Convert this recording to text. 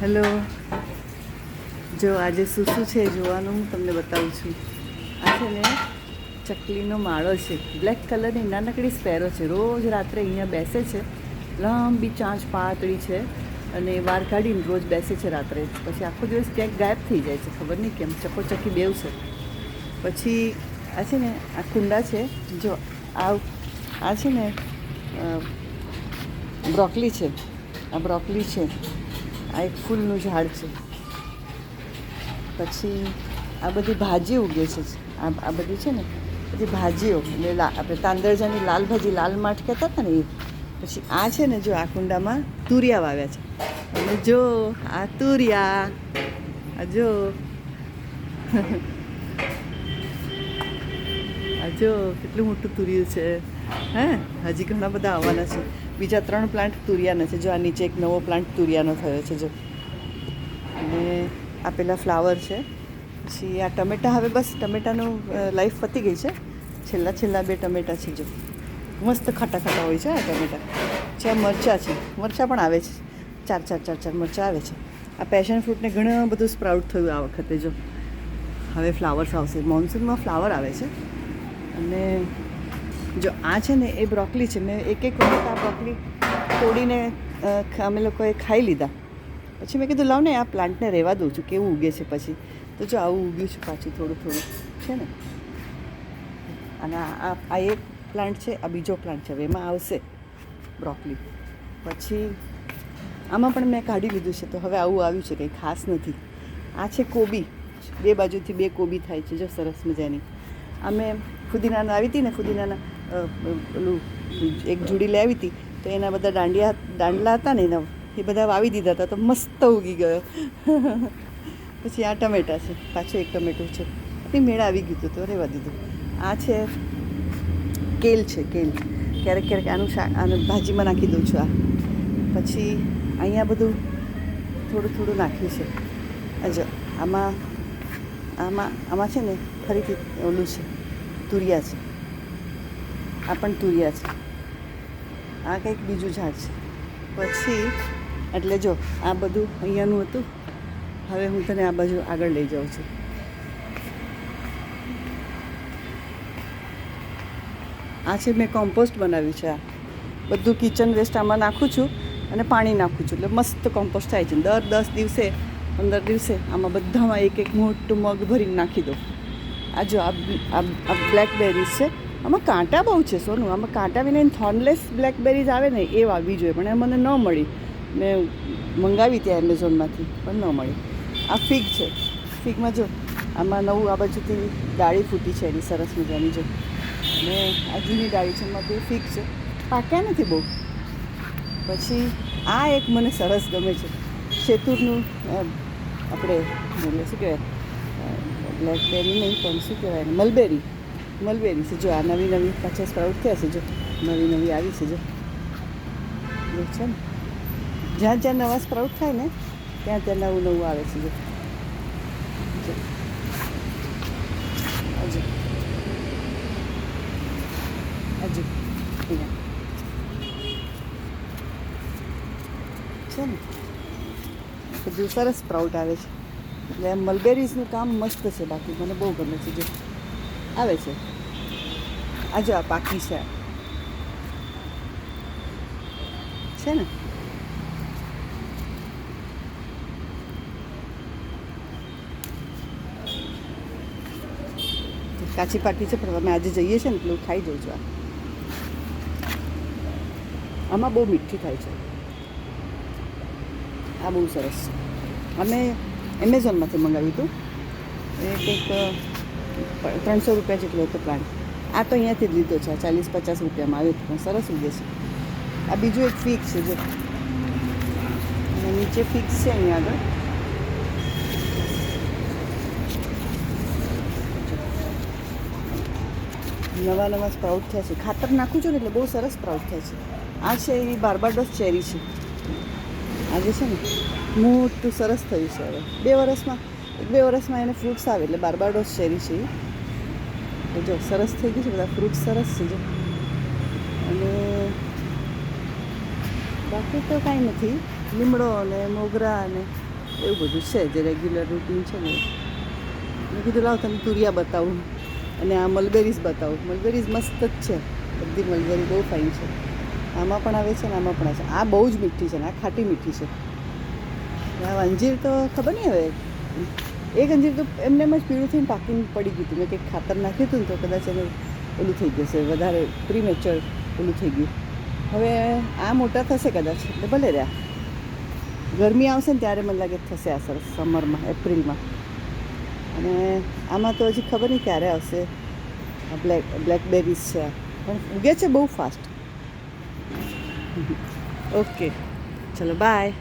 Hello, જો આજે શું શું છે જોવાનું હું તમને બતાવું છું. આ છે ને ચકલીનો માળો છે, બ્લેક કલરની નાનકડી સ્પેરો છે. રોજ રાત્રે અહીંયા બેસે છે, લાંબી ચાંચ પાતળી છે અને વાર કાઢીને રોજ બેસે છે રાત્રે. પછી આખો દિવસ ક્યાંક ગાયબ થઈ જાય છે, ખબર નહીં કેમ. ચકોચકી બેવ છે. પછી આ છે ને આ કુંડા છે, જો આ છે ને બ્રોકલી છે. આ બ્રોકલી છે, આ એક ફૂલનું ઝાડ છે. પછી આ બધી ભાજી ઉગે છે. આ બધી છે ને બધી ભાજીઓ, એટલે આપણે તાંદળજાની લાલ ભાજી, લાલ માઠ કહેતા હતા ને એ. પછી આ છે ને જો આ કુંડામાં તુરિયા વાવ્યા છે. અને જો આ તુરિયા, આ જો આ જો કેટલું મોટું તુરિયું છે. હે, હજી ઘણા બધા આવવાના છે. બીજા 3 પ્લાન્ટ તુરિયાના છે. જો આ નીચે એક નવો પ્લાન્ટ તુરિયાનો થયો છે જો. અને આ પેલા ફ્લાવર છે. પછી આ ટમેટા, હવે બસ ટમેટાનું લાઈફ પતી ગઈ છે. છેલ્લા 2 ટમેટા છે જો. મસ્ત ખાટા ખાટા હોય છે આ ટમેટા. છે આ મરચાં છે, મરચાં પણ આવે છે. 4 મરચાં આવે છે. આ પેશન ફ્રૂટને ઘણું બધું સ્પ્રાઉટ થયું આ વખતે જો. હવે ફ્લાવર્સ આવશે, મોન્સૂનમાં ફ્લાવર આવે છે. અને જો આ છે ને એ બ્રોકલી છે. મેં એક વખત આ બ્રોકલી તોડીને અમે લોકોએ ખાઈ લીધા. પછી મેં કીધું લાવ ને આ પ્લાન્ટને રહેવા દઉં છું, કેવું ઉગે છે પછી. તો જો આવું ઉગ્યું છે પાછું થોડું છે ને. અને આ એક પ્લાન્ટ છે, આ બીજો પ્લાન્ટ છે. હવે એમાં આવશે બ્રોકલી. પછી આમાં પણ મેં કાઢી લીધું છે, તો હવે આવું આવ્યું છે, કંઈ ખાસ નથી. આ છે કોબી, 2 બાજુથી 2 કોબી થાય છે જો, સરસ મજાની. અમે ફુદીનાના આવી હતી ને, ફુદીનાના પેલું એક જોડી લઈ આવી હતી, તો એના બધા દાંડલા હતા ને એના, એ બધા વાવી દીધા હતા, તો મસ્ત ઉગી ગયો. પછી આ ટમેટા છે, પાછું એક ટમેટું છે. એ મેળ આવી ગયું હતું તો રહેવા દીધું. આ છે કેલ છે, કેલ. ક્યારેક આનું ભાજીમાં નાખી દઉં છું આ. પછી અહીંયા બધું થોડું નાખ્યું છે. જો આમાં છે ને ફરીથી ઓલું છે, તુરિયા છે. આ પણ તુરિયા છે. આ કંઈક બીજું ઝાડ છે. પછી એટલે જો આ બધું અહીંયાનું હતું. હવે હું તને આ બાજુ આગળ લઈ જાઉં છું. આ છે મેં કોમ્પોસ્ટ બનાવ્યું છે. આ બધું કિચન વેસ્ટ આમાં નાખું છું અને પાણી નાખું છું, એટલે મસ્ત કોમ્પોસ્ટ થાય છે. દર 10 દિવસે 15 દિવસે આમાં બધામાં એક મોટું મગ ભરીને નાખી દો. આ જો આ બ્લેકબેરીઝ છે. આમાં કાંટા બહુ છે સોનું. આમાં કાંટા વિના થોર્નલેસ બ્લેકબેરીઝ આવે ને એ વાવવી જોઈએ, પણ એ મને ન મળી. મેં મંગાવી ત્યાં એમેઝોનમાંથી, પણ ન મળી. આ ફિગ છે. ફિગમાં જો આમાં નવું આ બાજુથી ડાળી ફૂટી છે એની સરસ મજાની જો. અને આ જૂની ડાળી છે, એમાં 2 ફિગ છે. પાક્યા નથી બહુ. પછી આ એક મને સરસ ગમે છે, શેતુરનું આપણે શું કહેવાય, બ્લેકબેરી નહીં પણ શું કહેવાય, મલબેરી છે. જો આ નવી પાછા સ્પ્રાઉટ થયા છે જો. નવી આવી છે જો છે ને. જ્યાં નવા સ્પ્રાઉટ થાય ને ત્યાં નવું આવે છે જો. હજુ અહીંયા છે ને બધું સરસ સ્પ્રાઉટ આવે છે. એટલે મલબેરીઝનું કામ મસ્ત છે. બાકી મને બહુ ગમે છે જો આવે છે. આ જો આ પાકી છે ને. કાચી પાકી છે, પણ અમે આજે જઈએ છીએ ને એટલે હું ખાઈ જઉં છું. આમાં બહુ મીઠી થાય છે. આ બહુ સરસ છે. અમે એમેઝોનમાંથી મંગાવ્યું હતું. એ કંઈક 300 રૂપિયા જેટલો હતો પ્લાન્ટ. આ તો અહીંયાથી જ લીધો છે. 40-50 રૂપિયામાં આવ્યો હતો, પણ સરસ ઉગે છે. આ બીજું એક ફિગ છે જો. અને નીચે ફિગ છે અહીંયા આગળ. નવા સ્પ્રાઉટ થયા છે. ખાતર નાખું છું ને એટલે બહુ સરસ સ્પ્રાઉટ થાય છે. આ છે એ બાર્બાડોસ ચેરી છે. આજે છે ને મોટું સરસ થયું છે. હવે 2 વર્ષમાં એને ફ્રૂટ્સ આવે એટલે બાર્બાડોસ ચેરી છે. તો જો સરસ થઈ ગયું છે, બધા ફ્રૂટ સરસ છે જો. અને બાકી તો કાંઈ નથી. લીમડો અને મોગરા અને એવું બધું છે જે રેગ્યુલર રૂટીન છે ને. મેં કીધું લાવ તને તુરિયા બતાવું અને આ મલબેરીઝ બતાવું. મલબેરીઝ મસ્ત જ છે, બધી મલબેરી બહુ ફાઇન છે. આમાં પણ આવે છે ને આમાં પણ આવે છે. આ બહુ જ મીઠી છે ને આ ખાટી મીઠી છે. આ અંજીર તો ખબર નહીં હવે, એક અંજીર તો એમને એમ જ પીળું થઈને પાકીને પડી ગયું હતું. મેં કંઈક ખાતર નાખ્યું હતું ને તો કદાચ એને ઓલું થઈ ગયું છે, વધારે પ્રીમેચ્યોર ઓલું થઈ ગયું. હવે આ મોટા થશે કદાચ, એટલે ભલે રહ્યા. ગરમી આવશે ને ત્યારે મને લાગે થશે આ સરસ, સમરમાં, એપ્રિલમાં. અને આમાં તો હજી ખબર નહીં ક્યારે આવશે. આ બ્લેકબેરીઝ છે આ, પણ ઉગે છે બહુ ફાસ્ટ. ઓકે, ચલો બાય.